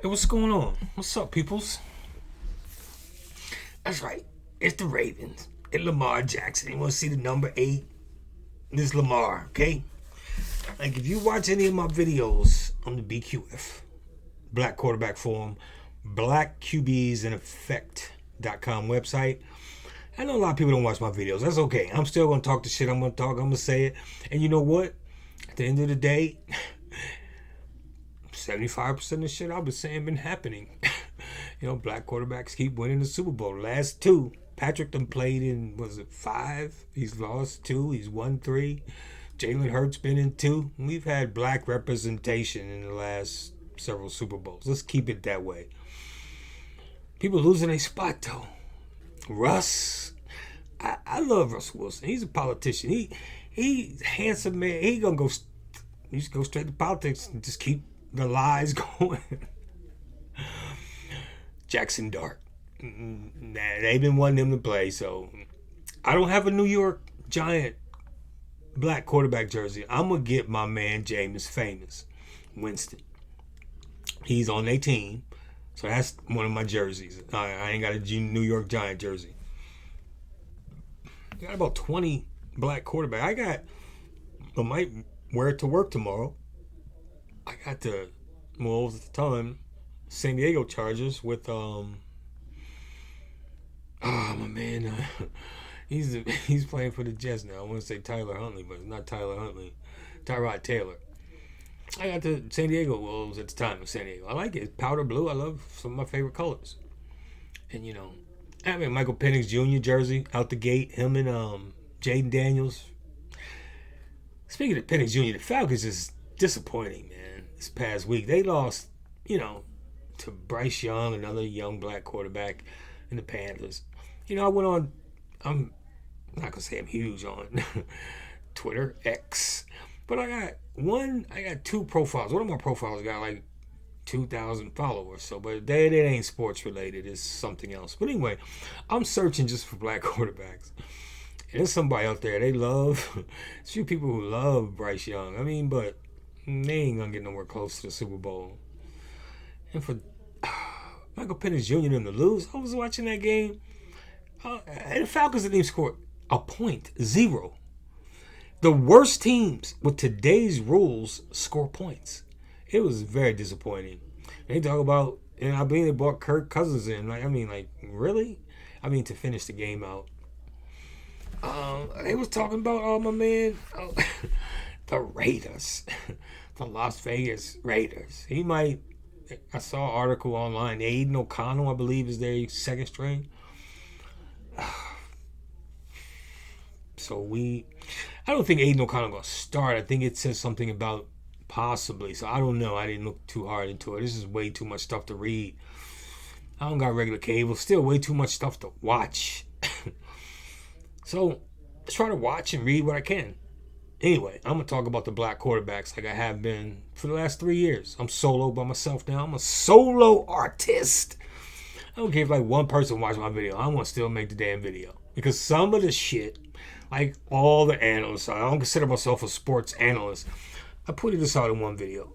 Hey, what's going on? What's up, peoples? That's right. It's the Ravens and Lamar Jackson. You want to see the number 8? This is Lamar, okay? Like, if you watch any of my videos on the BQF, Black Quarterback Forum, Black QBs in Effect.com website, I know a lot of people don't watch my videos. That's okay. I'm still going to talk the shit I'm going to talk. I'm going to say it. And you know what? At the end of the day, 75% of the shit I've been saying been happening. Black quarterbacks keep winning the Super Bowl. Last two, Patrick done played in, was it 5? He's lost 2. He's won 3. Jalen Hurts been in 2. We've had black representation in the last several Super Bowls. Let's keep it that way. People losing a spot though. Russ, I love Russell Wilson. He's a politician. He's a handsome man. He's gonna go straight to politics and just keep the lies going. Jackson Dart. They've been wanting him to play, so I don't have a New York Giant black quarterback jersey. I'm going to get my man Jameis Famous Winston. He's on their team, so that's one of my jerseys. I ain't got a New York Giant jersey. I got about 20 black quarterbacks. I might wear it to work tomorrow. I got the, well, at the time, San Diego Chargers with my man, he's playing for the Jets now. I want to say Tyler Huntley, but it's not Tyler Huntley. Tyrod Taylor. I got the San Diego Wolves at the time in San Diego. I like it. It's powder blue. I love some of my favorite colors. And I mean Michael Penix Jr. jersey out the gate. Him and Jaden Daniels. Speaking of Penix Jr., the Falcons is disappointing, man. This past week they lost, to Bryce Young, another young black quarterback in the Panthers. I went on, I'm not going to say I'm huge on Twitter, X, but I got 2 profiles. One of my profiles got like 2,000 followers, but that ain't sports related. It's something else. But anyway, I'm searching just for black quarterbacks. And there's somebody out there, there's a few people who love Bryce Young. I mean, but they ain't going to get nowhere close to the Super Bowl. And for Michael Penix Jr. them to lose, I was watching that game. And the Falcons didn't even score a point. 0. The worst teams with today's rules score points. It was very disappointing. They talk about, and I believe they brought Kirk Cousins in. Really? To finish the game out. They was talking about, my man, the Raiders. The Las Vegas Raiders. I saw an article online. Aiden O'Connell, I believe, is their second string. So I don't think Aiden O'Connell going to start. I think it says something about possibly. So I don't know. I didn't look too hard into it. This is way too much stuff to read. I don't got regular cable. Still way too much stuff to watch. So I try to watch and read what I can. Anyway, I'm going to talk about the black quarterbacks like I have been for the last 3 years. I'm solo by myself now. I'm a solo artist. I don't care if one person watches my video. I want to still make the damn video. Because some of the shit, like all the analysts, I don't consider myself a sports analyst. I put this out in one video.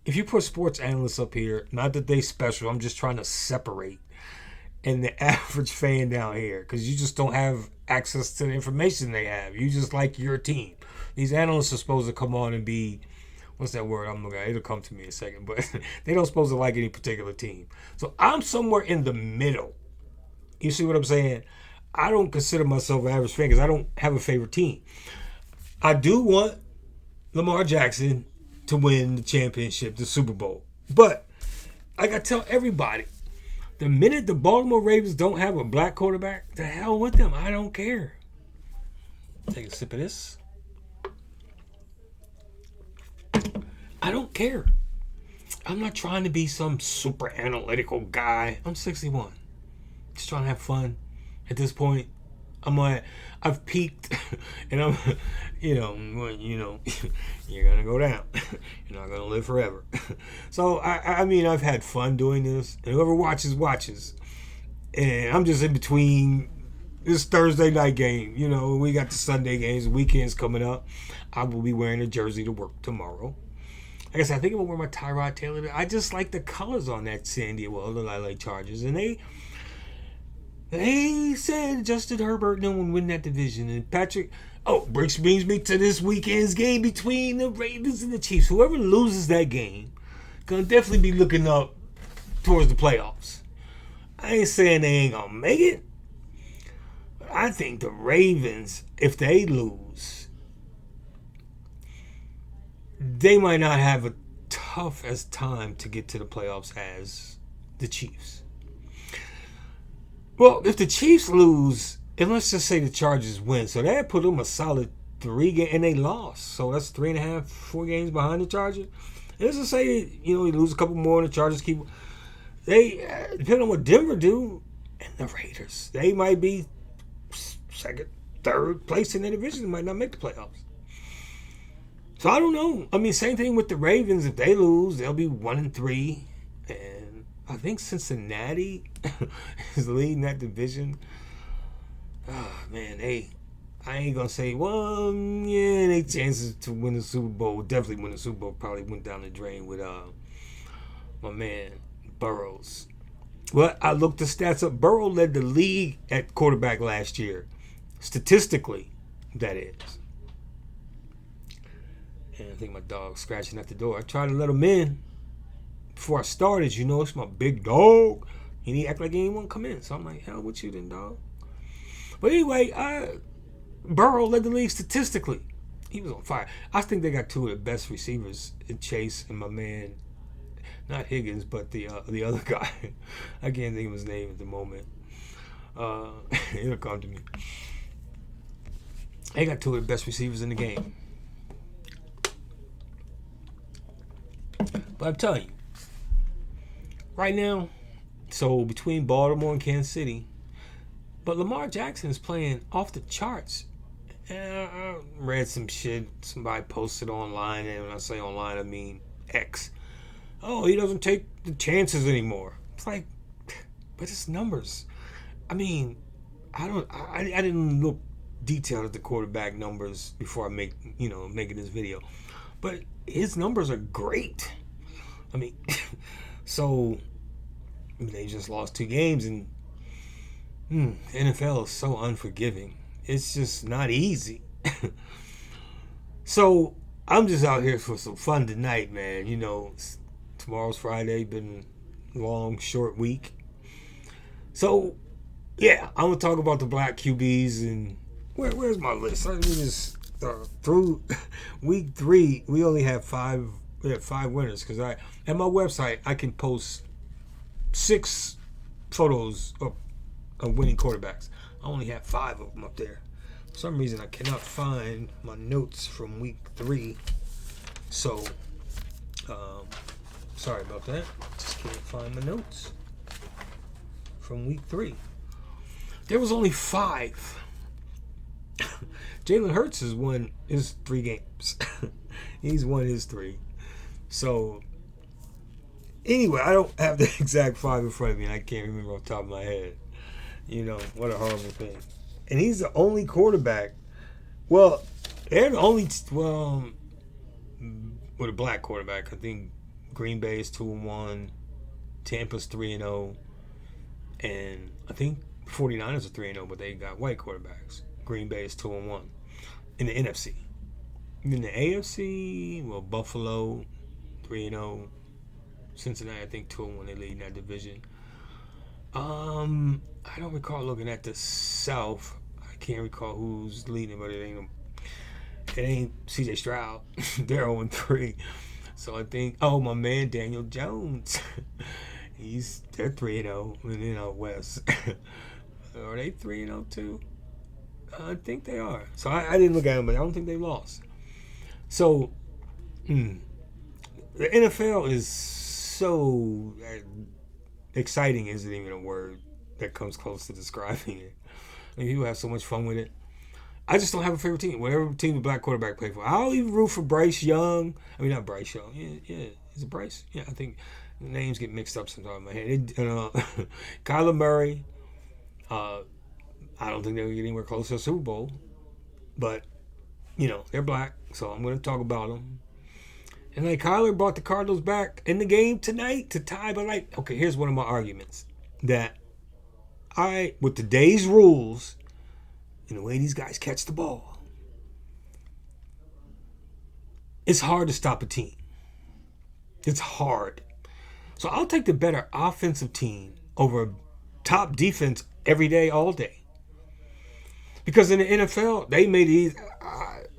If you put sports analysts up here, not that they special, I'm just trying to separate. And the average fan down here, because you just don't have access to the information they have. You just like your team. These analysts are supposed to come on and be, what's that word? It'll come to me in a second, but they don't supposed to like any particular team. So I'm somewhere in the middle. You see what I'm saying? I don't consider myself an average fan because I don't have a favorite team. I do want Lamar Jackson to win the championship, the Super Bowl. But like I tell everybody, the minute the Baltimore Ravens don't have a black quarterback, the hell with them. I don't care. Take a sip of this. I don't care. I'm not trying to be some super analytical guy. I'm 61. Just trying to have fun. At this point, I've peaked, and I'm, you're gonna go down. You're not gonna live forever. So I've had fun doing this, and whoever watches. And I'm just in between this Thursday night game. We got the Sunday games, weekends coming up. I will be wearing a jersey to work tomorrow. Like I said, I think I'm gonna wear my Tyrod Taylor. I just like the colors on that San Diego, the LA Chargers, and they said Justin Herbert no one win that division. And Patrick, brings me to this weekend's game between the Ravens and the Chiefs. Whoever loses that game, gonna definitely be looking up towards the playoffs. I ain't saying they ain't gonna make it. But I think the Ravens, if they lose, they might not have a tough as time to get to the playoffs as the Chiefs. Well, if the Chiefs lose, and let's just say the Chargers win, so that put them a solid 3 games, and they lost. So that's 3.5, 4 games behind the Chargers. And let's just say, you lose a couple more, and the Chargers keep. They, depending on what Denver do, and the Raiders, they might be second, third place in the division. They might not make the playoffs. So I don't know. I mean, same thing with the Ravens. If they lose, they'll be 1-3, and I think Cincinnati is leading that division. Oh, man, I ain't gonna say, they chances to win the Super Bowl, definitely win the Super Bowl, probably went down the drain with my man Burrows. Well, I looked the stats up. Burrow led the league at quarterback last year, statistically, that is. And I think my dog's scratching at the door. I tried to let him in before I started. It's my big dog. And he act like he didn't want to come in. So I'm like, hell with you then, dog. But anyway, Burrow led the league statistically. He was on fire. I think they got 2 of the best receivers in Chase and my man, not Higgins, but the other guy. I can't think of his name at the moment. It'll come to me. They got 2 of the best receivers in the game. But I'm telling you, right now, so between Baltimore and Kansas City, but Lamar Jackson is playing off the charts. I read some shit somebody posted online, and when I say online, I mean X. He doesn't take the chances anymore. It's like, but it's numbers. I mean, I didn't look detailed at the quarterback numbers before I making this video, but his numbers are great. I mean, so they just lost 2 games, and NFL is so unforgiving. It's just not easy. So I'm just out here for some fun tonight, man. Tomorrow's Friday, been a long, short week. So, yeah, I'm going to talk about the Black QBs, and where's my list? I mean, just through week 3, we only have 5 winners, because at my website, I can post 6 photos of winning quarterbacks. I only have 5 of them up there. For some reason, I cannot find my notes from week 3. So, sorry about that. Just can't find my notes from week 3. There was only 5. Jalen Hurts has won his 3 games. He's won his 3. So, anyway, I don't have the exact 5 in front of me. I can't remember off the top of my head. What a horrible thing. And he's the only quarterback. Well, they're the only, with a black quarterback. I think Green Bay is 2-1. Tampa's 3-0. And I think 49ers are 3-0, but they got white quarterbacks. Green Bay is 2-1 in the NFC. In the AFC, Buffalo 3-0. Cincinnati, I think 2-1. They lead in that division. I don't recall looking at the South. I can't recall who's leading, but it ain't CJ Stroud. They're 0-3. So I think, my man Daniel Jones. They're 3-0, and then out west. Are they 3-0 too? I think they are. So I didn't look at them, but I don't think they lost. So the NFL is so exciting isn't even a word that comes close to describing it. I mean, people have so much fun with it. I just don't have a favorite team. Whatever team the black quarterback play for, I'll even root for Bryce Young. I mean, not Bryce Young. Yeah. Is it Bryce? Yeah, I think the names get mixed up sometimes in my head. Kyler Murray. I don't think they'll get anywhere close to a Super Bowl, but they're black, so I'm going to talk about them. And like Kyler brought the Cardinals back in the game tonight to tie, but like, okay, here's one of my arguments that with today's rules and the way these guys catch the ball, it's hard to stop a team. It's hard. So I'll take the better offensive team over top defense every day, all day. Because in the NFL, they made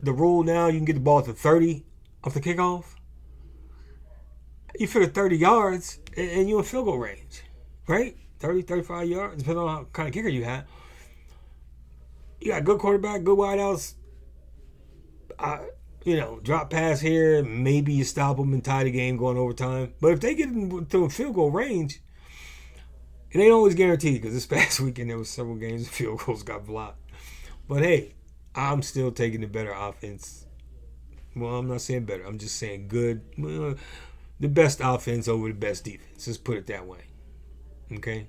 the rule now you can get the ball to 30 off the kickoff. You figure 30 yards and you're in field goal range, right? 30, 35 yards, depending on what kind of kicker you have. You got a good quarterback, good wideouts. Drop pass here, maybe you stop them and tie the game going overtime. But if they get into a field goal range, it ain't always guaranteed because this past weekend there was several games the field goals got blocked. But hey, I'm still taking the better offense. Well, I'm not saying better. I'm just saying good. The best offense over the best defense. Let's put it that way. Okay?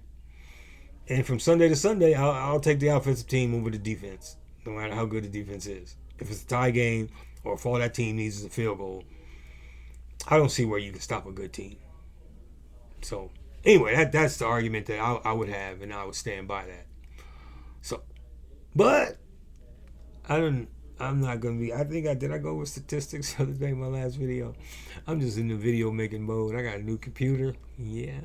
And from Sunday to Sunday, I'll take the offensive team over the defense, no matter how good the defense is. If it's a tie game or if all that team needs is a field goal, I don't see where you can stop a good team. So, anyway, that's the argument that I would have, and I would stand by that. So, but I'm not going to be, did I go with statistics the other day in my last video? I'm just in the video making mode. I got a new computer. Yeah.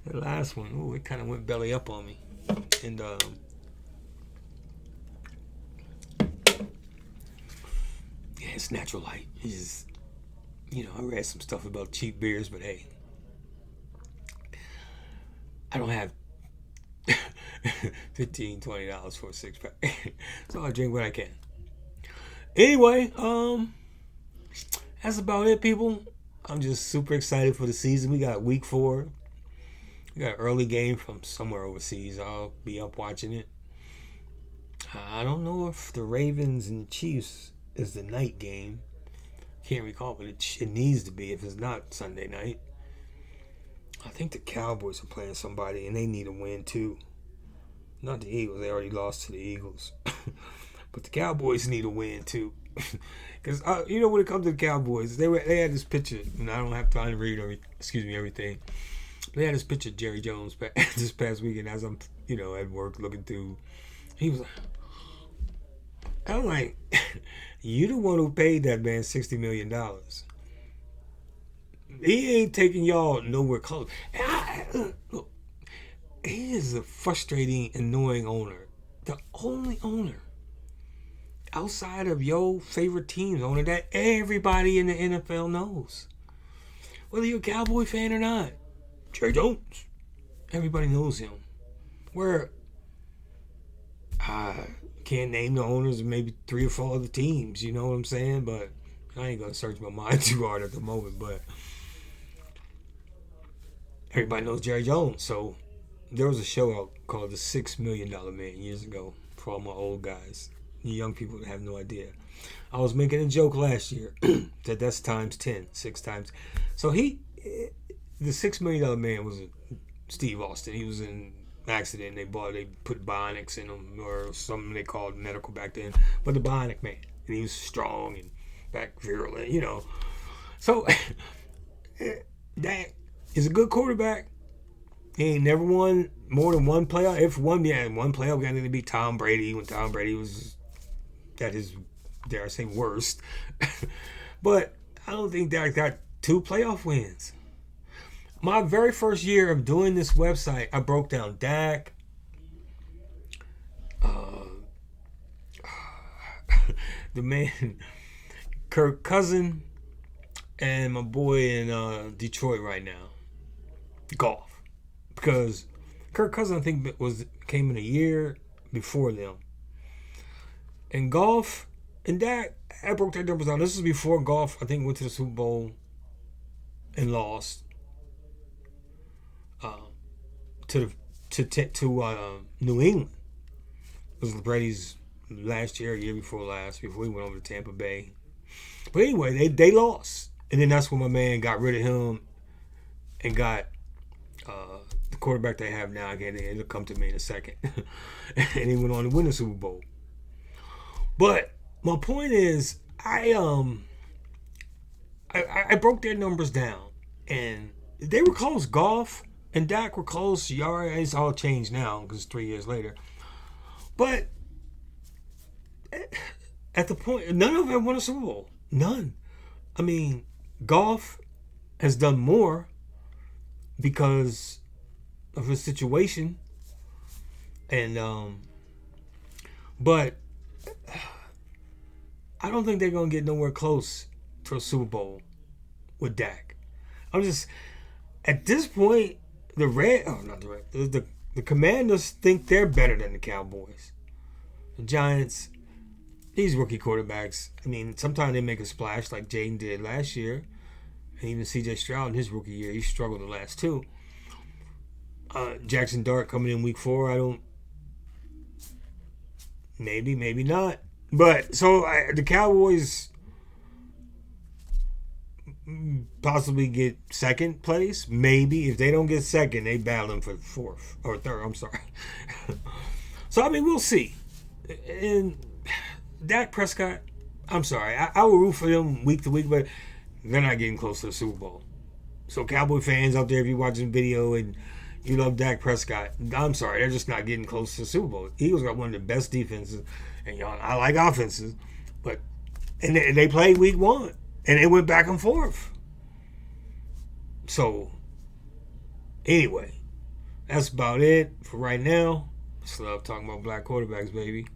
The last one, it kind of went belly up on me. And, it's natural light. It's just, I read some stuff about cheap beers, but hey, I don't have $15, $20 for a 6-pack. So I drink what I can. Anyway, that's about it, people. I'm just super excited for the season. We got week 4. We got an early game from somewhere overseas. I'll be up watching it. I don't know if the Ravens and the Chiefs is the night game. Can't recall, but it needs to be if it's not Sunday night. I think the Cowboys are playing somebody, and they need a win too. Not the Eagles. They already lost to the Eagles. But the Cowboys need a win too. Because, when it comes to the Cowboys, they had this picture, and I don't have time to read everything. They had this picture of Jerry Jones this past weekend as I'm, at work looking through. He was like, I'm like, you the one who paid that man $60 million. He ain't taking y'all nowhere close. Look, he is a frustrating, annoying owner. The only owner outside of your favorite team's owner that everybody in the NFL knows. Whether you're a Cowboy fan or not. Jerry Jones. Everybody knows him. Where I can't name the owners of maybe 3 or 4 other teams, you know what I'm saying? But I ain't going to search my mind too hard at the moment. But everybody knows Jerry Jones. So there was a show out called The $6 Million Man years ago for all my old guys. You young people that have no idea. I was making a joke last year that that's times 10, 6 times. So the $6 Million Man was Steve Austin. He was in an accident. They put bionics in him or something they called medical back then. But the bionic man. And he was strong and back virulent, So that is a good quarterback. He ain't never won more than one playoff. If one playoff got to be Tom Brady when Tom Brady was at his, dare I say, worst. But I don't think Dak got 2 playoff wins. My very first year of doing this website, I broke down Dak, the man, Kirk Cousins, and my boy in Detroit right now, Goff. Because Kirk Cousins, I think, came in a year before them. And Goff and Dak, I broke their numbers down. This is before Goff, I think, went to the Super Bowl and lost to New England. It was Brady's last year before last, before he went over to Tampa Bay. But anyway, they lost. And then that's when my man got rid of him and got the quarterback they have now. Again, it'll come to me in a second. And he went on to win the Super Bowl. But my point is, I broke their numbers down, and they were close. Goff and Dak were close. Yara, it's all changed now because 3 years later. But at the point, none of them won a Super Bowl. None. I mean, Goff has done more because of his situation, and but I don't think they're gonna get nowhere close to a Super Bowl with Dak. I'm just at this point, the Commanders think they're better than the Cowboys. The Giants, these rookie quarterbacks, I mean, sometimes they make a splash like Jaden did last year. And even C.J. Stroud in his rookie year, he struggled the last two. Jackson Dart coming in week 4, I don't... Maybe not. But, so, the Cowboys possibly get second place. Maybe. If they don't get second, they battling for fourth. Or third, I'm sorry. So, I mean, we'll see. And Dak Prescott, I'm sorry. I will root for them week to week, but they're not getting close to the Super Bowl. So Cowboy fans out there, if you're watching the video and you love Dak Prescott, I'm sorry, they're just not getting close to the Super Bowl. Eagles got one of the best defenses, and I like offenses, but and they played week 1, and they went back and forth. So anyway, that's about it for right now. Just love talking about black quarterbacks, baby.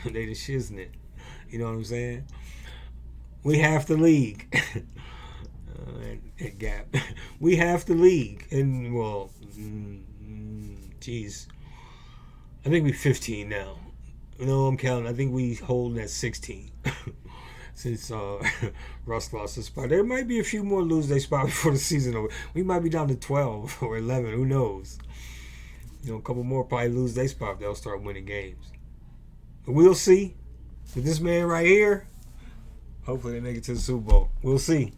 They the shiznit. You know what I'm saying? We have the league. Gap. We have the league. And, well, geez. I think we're 15 now. No, I'm counting. I think we holding at 16. Since Russ lost his spot. There might be a few more lose their spot before the season over. We might be down to 12 or 11. Who knows? A couple more probably lose their spot. They'll start winning games. But we'll see. With this man right here, hopefully they make it to the Super Bowl. We'll see.